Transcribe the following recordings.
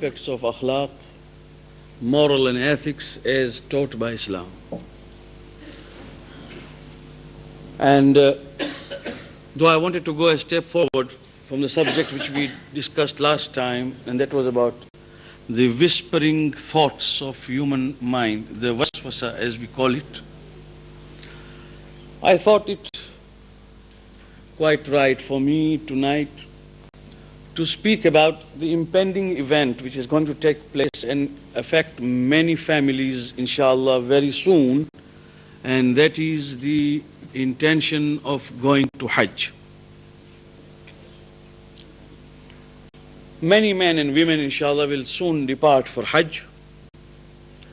aspects of akhlaq, moral and ethics as taught by Islam. And though I wanted to go a step forward from the subject which we discussed last time, and that was about the whispering thoughts of human mind, the waswasa as we call it, I thought it quite right for me tonight to speak about the impending event which is going to take place and affect many families, inshallah, very soon, and that is the intention of going to Hajj. Many men and women, inshallah, will soon depart for Hajj,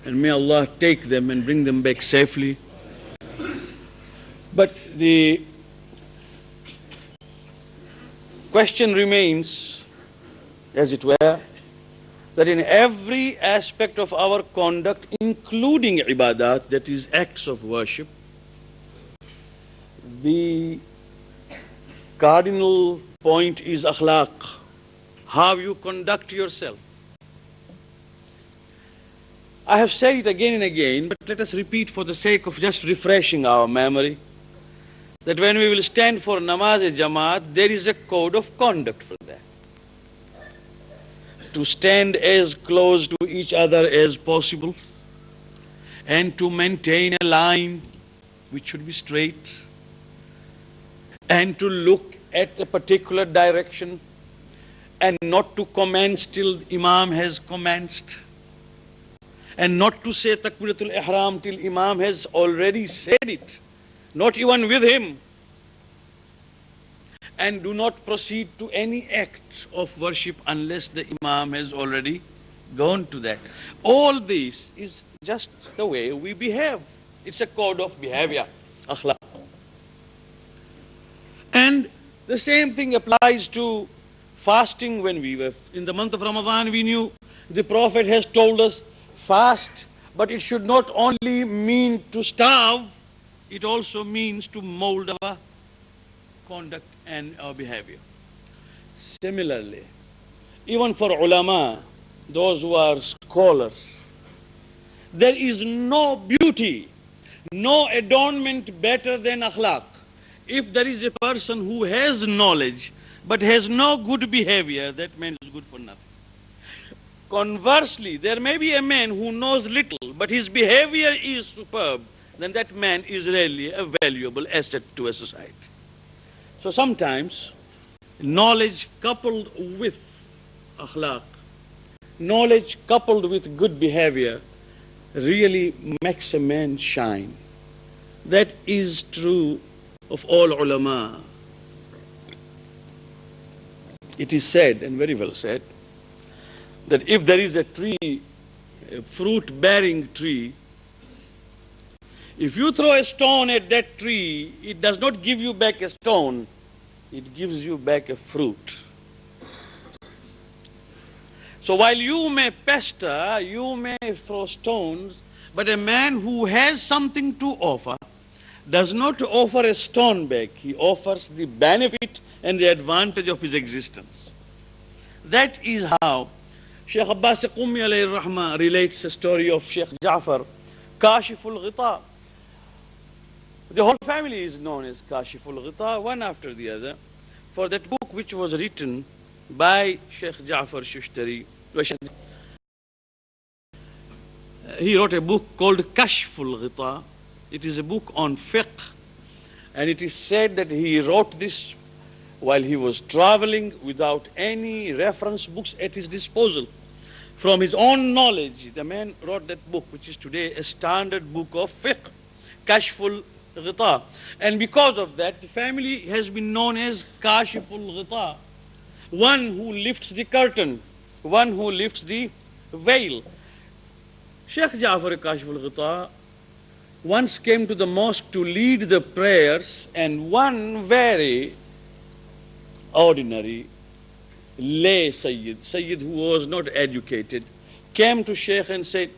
and may Allah take them and bring them back safely. But the question remains, as it were, that in every aspect of our conduct, including ibadat, that is acts of worship, the cardinal point is akhlaq, how you conduct yourself. I have said it again and again, but let us repeat for the sake of just refreshing our memory, that when we will stand for namaz-e-jamaat, there is a code of conduct for that. To stand as close to each other as possible, and to maintain a line which should be straight, and to look at a particular direction, and not to commence till Imam has commenced, and not to say Takbiratul Ihram till Imam has already said it, not even with him, and do not proceed to any act of worship unless the Imam has already gone to that. All this is just the way we behave. It's a code of behavior, akhlaq. And the same thing applies to fasting. When we were in the month of Ramadan, we knew the Prophet has told us fast, but it should not only mean to starve, it also means to mold our conduct and our behavior. Similarly, even for ulama, those who are scholars, there is no beauty, no adornment better than akhlaq. If there is a person who has knowledge but has no good behavior, that man is good for nothing. Conversely, there may be a man who knows little, but his behavior is superb, then that man is really a valuable asset to a society. So sometimes knowledge coupled with akhlaq, knowledge coupled with good behavior really makes a man shine. That is true of all ulama. It is said, and very well said, that if there is a tree, a fruit-bearing tree, if you throw a stone at that tree, it does not give you back a stone, it gives you back a fruit. So while you may pester, you may throw stones, but a man who has something to offer does not offer a stone back, he offers the benefit and the advantage of his existence. That is how Shaykh Abbas Qummi alayhi rahmah relates a story of Shaykh Jaffer, Kashiful Ghita. The whole family is known as Kashiful Ghita, one after the other, for that book which was written by Shaykh Jaffer Shushtari. He wrote a book called Kashful Ghita. It is a book on fiqh, and it is said that he wrote this while he was traveling without any reference books at his disposal. From his own knowledge, the man wrote that book, which is today a standard book of fiqh, Kashful Ghita. And because of that, the family has been known as Kashiful Ghita, one who lifts the curtain, one who lifts the veil. Shaykh Jaffer Kashiful Ghita once came to the mosque to lead the prayers, and one very ordinary lay Sayyid who was not educated, came to Shaykh and said,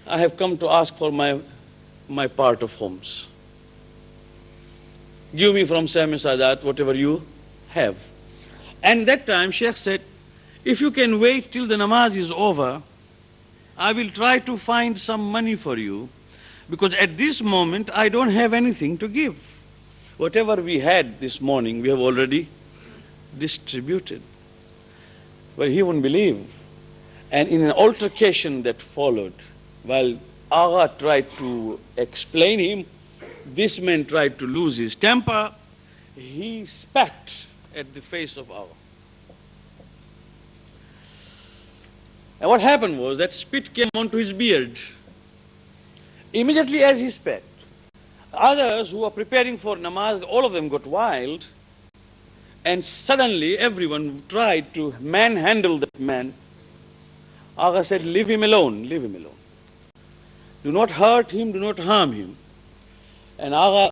I have come to ask for my part of homes. Give me from Sahmi Sadat whatever you have. And that time Shaykh said, if you can wait till the namaz is over, I will try to find some money for you, because at this moment I don't have anything to give. Whatever we had this morning, we have already distributed. Well, he wouldn't believe. And in an altercation that followed, while Agha tried to explain him, this man tried to lose his temper. He spat at the face of Agha. And what happened was that spit came onto his beard. Immediately as he spat, others who were preparing for namaz, all of them got wild, and suddenly everyone tried to manhandle that man. Agha said, leave him alone, leave him alone. Do not hurt him, do not harm him. And Agha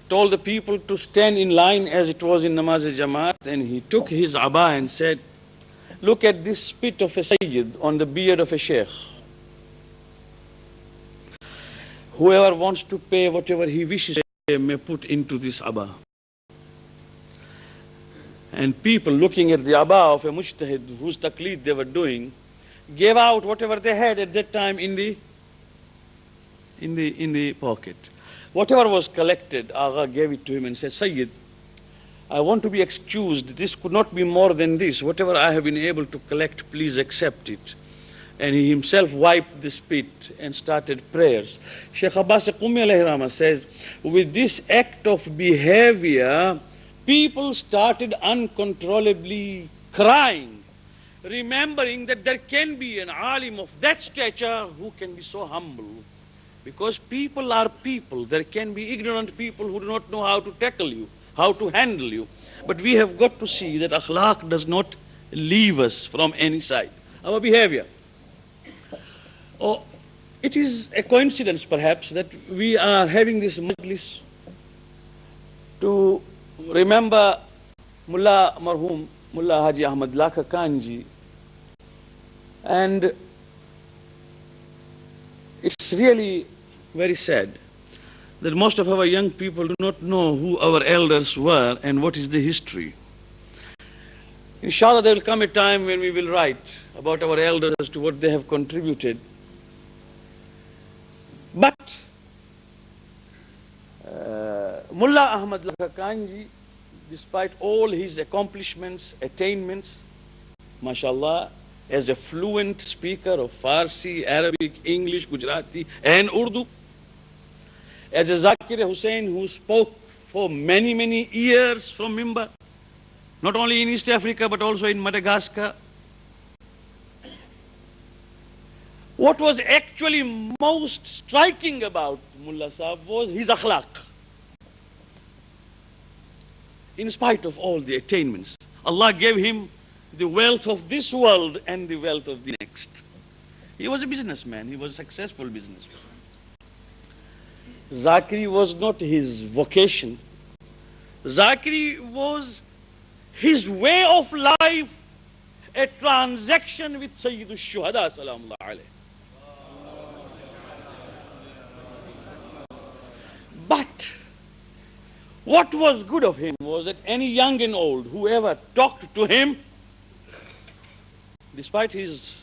told the people to stand in line as it was in namaz-e-jamaat, and he took his abba and said, look at this spit of a sayyid on the beard of a sheikh. Whoever wants to pay whatever he wishes may put into this abba. And people looking at the abba of a mujtahid whose taqleed they were doing, gave out whatever they had at that time in the pocket. Whatever was collected, Agha gave it to him and said, Sayyid, I want to be excused. This could not be more than this. Whatever I have been able to collect, please accept it. And he himself wiped the spit and started prayers. Sheikh Abbas Qumi alayhi rahmah says, with this act of behavior, people started uncontrollably crying, remembering that there can be an alim of that stature who can be so humble. Because people are people. There can be ignorant people who do not know how to tackle you, how to handle you. But we have got to see that akhlaq does not leave us from any side. Our behavior. Oh, it is a coincidence perhaps that we are having this majlis to remember Mulla Marhum, Mulla Haji Ahmad Lakha Khanji. And it's really very sad that most of our young people do not know who our elders were and what is the history. Inshallah, there will come a time when we will write about our elders as to what they have contributed. But Mulla Ahmad Lakha Khanji, despite all his accomplishments, attainments, mashallah, as a fluent speaker of Farsi, Arabic, English, Gujarati and Urdu, as a Zakir Hussain who spoke for many, many years from Mimbar, not only in East Africa but also in Madagascar. What was actually most striking about Mullah Sahib was his akhlaq. In spite of all the attainments, Allah gave him the wealth of this world and the wealth of the next. He was a businessman, he was a successful businessman. Zakri was not his vocation. Zakri was his way of life, a transaction with Sayyid al-Shuhada salamullah alayhi. But what was good of him was that any young and old, whoever talked to him, despite his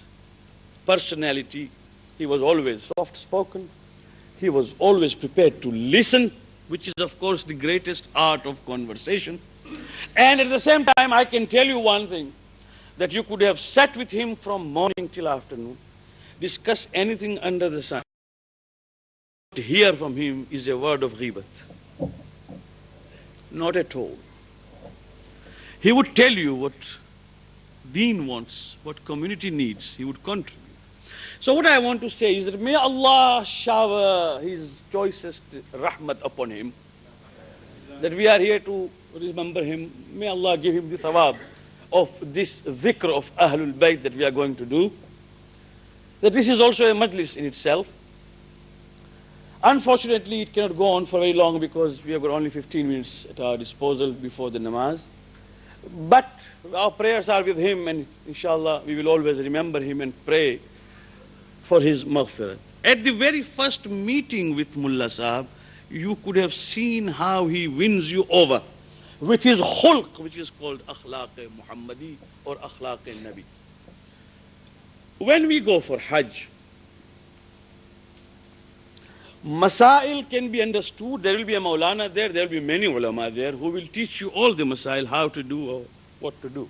personality, he was always soft-spoken. He was always prepared to listen, which is, of course, the greatest art of conversation. And at the same time, I can tell you one thing, that you could have sat with him from morning till afternoon, discuss anything under the sun. To hear from him is a word of ghibat. Not at all. He would tell you what Deen wants, what community needs. He would contribute. So what I want to say is that may Allah shower His choicest rahmat upon him, that we are here to remember him. May Allah give him the thawab of this dhikr of Ahlul Bayt that we are going to do. That this is also a majlis in itself. Unfortunately, it cannot go on for very long because we have got only 15 minutes at our disposal before the namaz. But our prayers are with him, and inshallah we will always remember him and pray for his maghfirah. At the very first meeting with Mullah Sahib, you could have seen how he wins you over. with his khulq, which is called Akhlaq Muhammadi or Akhlaq Nabi. When we go for Hajj, Masail can be understood. There will be a Maulana there will be many ulama there who will teach you all the Masail, how to do or what to do.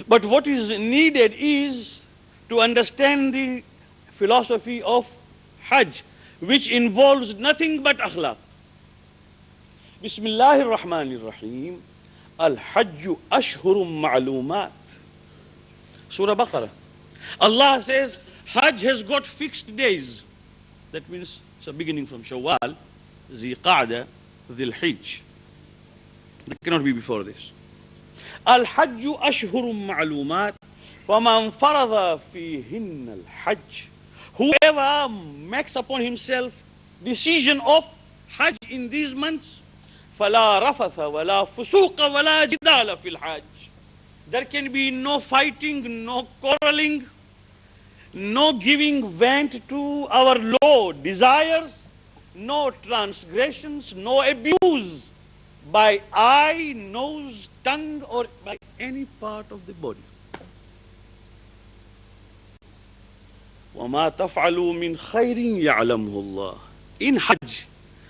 But what is needed is to understand the philosophy of Hajj, which involves nothing but akhlaq. Bismillahir Rahmanir Rahim. Al-Hajju ashhurum ma'lumat. Surah Baqarah. Allah says Hajj has got fixed days. That means it's a beginning from Shawwal, Zi Qa'da, Dhil Hijj. It cannot be before this. Al-Hajju ashhurum ma'lumat. وَمَنْ فَرَضَ فِيهِنَّ الْحَجِّ. Whoever makes upon himself decision of Hajj in these months, فَلَا رَفَثَ وَلَا فُسُوقَ وَلَا جِدَالَ فِي الْحَجِّ. There can be no fighting, no quarreling, no giving vent to our low desires, no transgressions, no abuse by eye, nose, tongue, or by any part of the body. وَمَا تَفْعَلُوا مِنْ خَيْرٍ يَعْلَمْهُ اللَّهُ. In Hajj,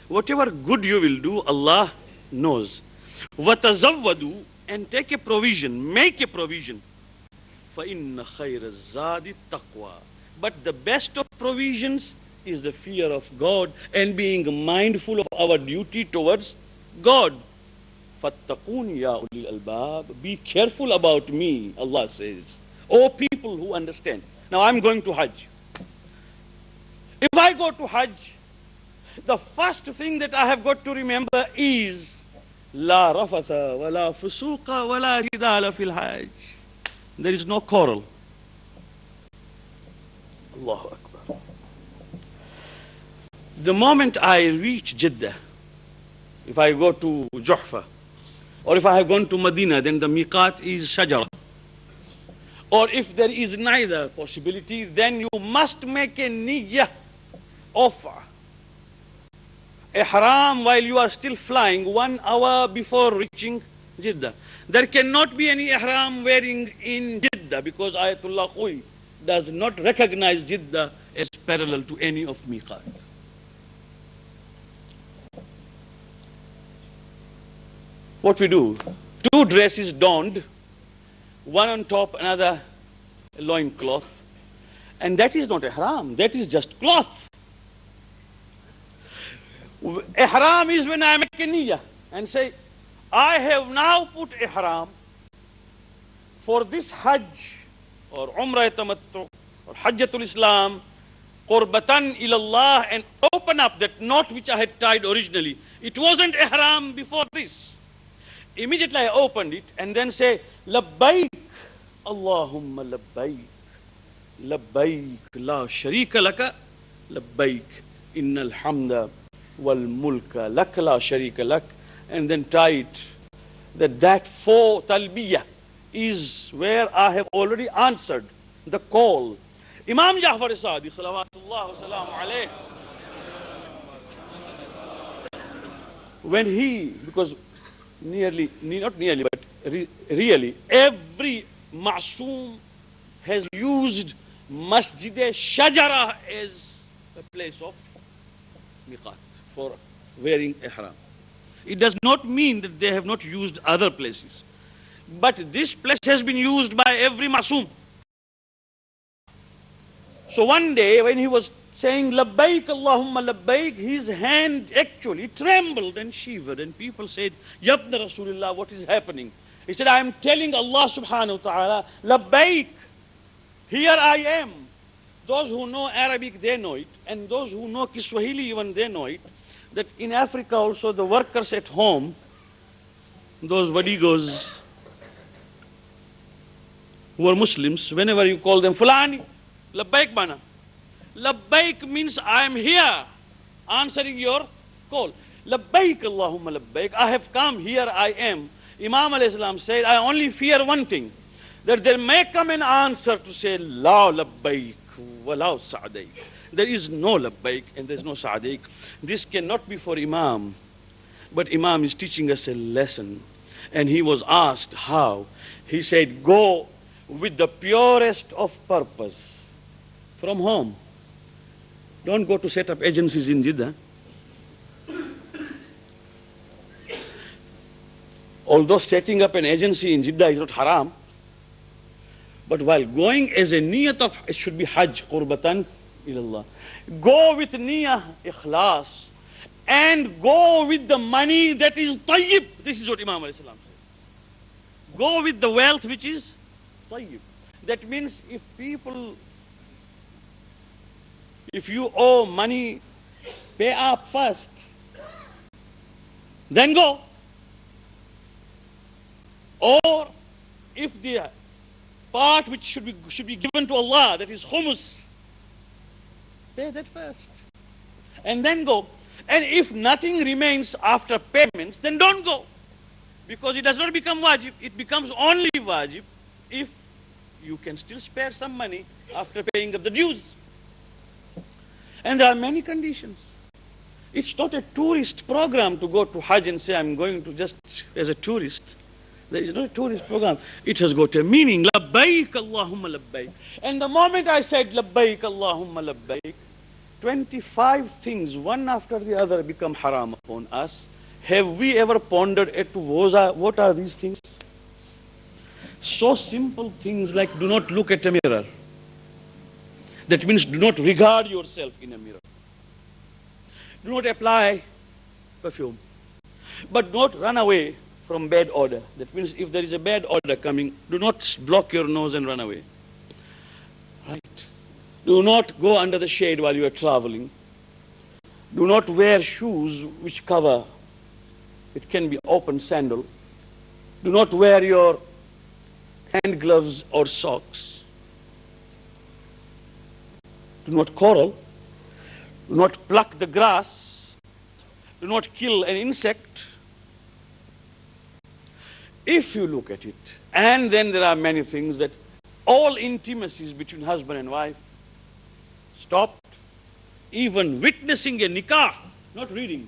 whatever good you will do, Allah knows. وَتَزَوَّدُوا, and take a provision, make a provision. فَإِنَّ خَيْرَ الزَّادِ التَّقْوَى. But the best of provisions is the fear of God and being mindful of our duty towards God. فَاتَّقُونِ يَا أُولِي الْأَلْبَابِ. Be careful about me, Allah says. O people who understand. Now I'm going to Hajj. If I go to Hajj, the first thing that I have got to remember is La rafatha wa la fusuqa wa la jidala fil Hajj. There is no quarrel. Allahu Akbar. The moment I reach Jeddah, if I go to Jaffer, or if I have gone to Medina, then the miqat is Shajara. Or if there is neither possibility, then you must make a niyyah of ihram while you are still flying 1 hour before reaching Jeddah. There cannot be any ihram wearing in Jeddah because Ayatullah Khoi does not recognize Jeddah as parallel to any of miqat. What we do? 2 dresses donned, one on top, another loin cloth. And that is not ihram, that is just cloth. Ihram is when I make a niyyah and say, I have now put ihram for this Hajj or Umrah Tamattu or Hajjatul Islam, Qurbatan ilallah, and open up that knot which I had tied originally. It wasn't ihram before this. Immediately I opened it and then say, Labbaik, Allahumma labbaik, labbaik, la sharika laka, labbaik, innal hamda wal mulka lak la sharika lak, and then tie it. That 4 talbiyah is where I have already answered the call. Imam Jaffer Sadiq, salawatullah wa salamu alayh, when he, because not nearly, but really, every Ma'soom has used Masjid Shajara as a place of miqat for wearing ihram. It does not mean that they have not used other places. But this place has been used by every Ma'soom. So one day when he was saying, Labbaik Allahumma labbaik, his hand actually trembled and shivered, and people said, Yabna Rasulullah, what is happening? He said, I am telling Allah subhanahu wa ta'ala, Labbaik, here I am. Those who know Arabic, they know it, and those who know Kiswahili even, they know it, that in Africa also the workers at home, those wadigos who are Muslims, whenever you call them Fulani, Labbaik bana. Labbaik means I am here answering your call. Labbaik Allahumma labbaik, I have come, here I am. Imam alayhi salam said, I only fear one thing, that there may come an answer to say, La labbaik wa la sa'daik. There is no labbaik and there is no sa'daik. This cannot be for Imam. But Imam is teaching us a lesson. And he was asked how. He said, go with the purest of purpose from home. Don't go to set up agencies in Jeddah. Although setting up an agency in Jeddah is not haram, but while going as a niyat of, it should be Hajj, qurbatan ilallah. Go with niyah, ikhlas, and go with the money that is tayyib. This is what Imam alayhi salam said. Go with the wealth which is tayyib. That means if you owe money, pay up first, then go. Or if the part which should be given to Allah, that is khumus, pay that first and then go. And if nothing remains after payments, then don't go, because it does not become wajib. It becomes only wajib if you can still spare some money after paying up the dues. And there are many conditions. It's not a tourist program to go to Hajj and say, I'm going to just as a tourist. There is no tourist program. It has got a meaning. Labbaik Allahumma labbaik. And the moment I said Labbaik Allahumma labbaik, 25 things, one after the other, become haram upon us. Have we ever pondered at what are these things? So simple things like do not look at a mirror. That means do not regard yourself in a mirror. Do not apply perfume. But do not run away from bad odor. That means if there is a bad odor coming, do not block your nose and run away. Right? Do not go under the shade while you are traveling. Do not wear shoes which cover. It can be open sandal. Do not wear your hand gloves or socks. Do not quarrel. Do not pluck the grass. Do not kill an insect. If you look at it, and then there are many things that all intimacies between husband and wife stopped. Even witnessing a nikah, not reading,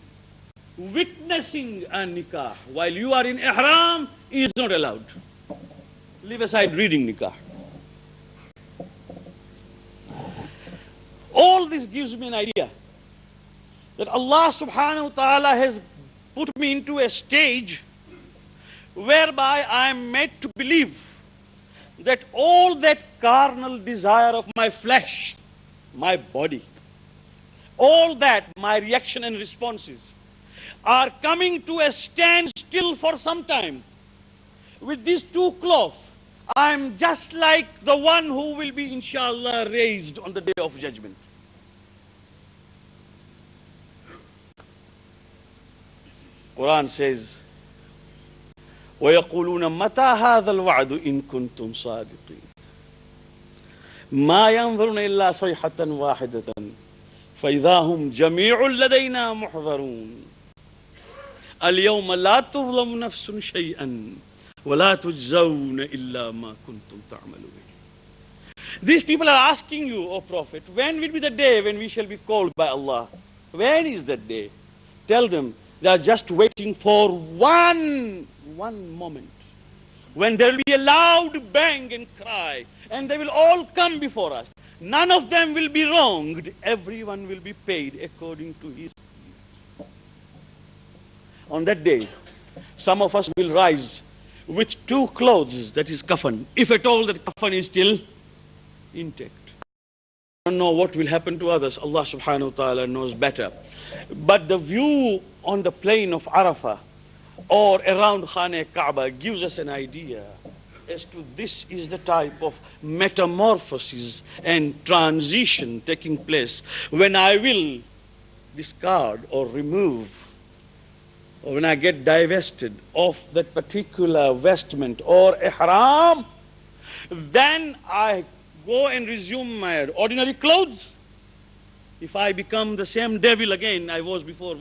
witnessing a nikah while you are in ihram is not allowed. Leave aside reading nikah. All this gives me an idea that Allah subhanahu wa ta'ala has put me into a stage whereby I am made to believe that all that carnal desire of my flesh, my body, all that, my reaction and responses, are coming to a standstill for some time. With these two cloths, I am just like the one who will be, inshallah, raised on the day of judgment. Quran says, وَيَقُولُونَ مَتَى هَذَا الْوَعْدُ إِن كُنْتُمْ صَادِقِينَ مَا يَنظُرُونَ إِلَّا صَيْحَةً وَاحِدَةً فَإِذَا هُمْ جَمِيعٌ لَدَيْنَا مُحْضَرُونَ الْيَوْمَ لَا تُظْلَمُ نَفْسٌ شَيْئًا وَلَا تُجْزَوْنَ إِلَّا مَا كُنْتُمْ تَعْمَلُونَ. These people are asking you, O Prophet, when will be the day when we shall be called by Allah? When is that day? Tell them, they are just waiting for one moment when there will be a loud bang and cry, and they will all come before us. None of them will be wronged. Everyone will be paid according to his deeds. On that day, some of us will rise with two clothes, that is kafan, if at all that kafan is still intact. I don't know what will happen to others. Allah subhanahu wa ta'ala knows better. But the view on the plain of Arafah or around Khane Kaaba gives us an idea as to this is the type of metamorphosis and transition taking place when I will discard or remove, or when I get divested of that particular vestment or ihram, then I go and resume my ordinary clothes. If I become the same devil again I was before,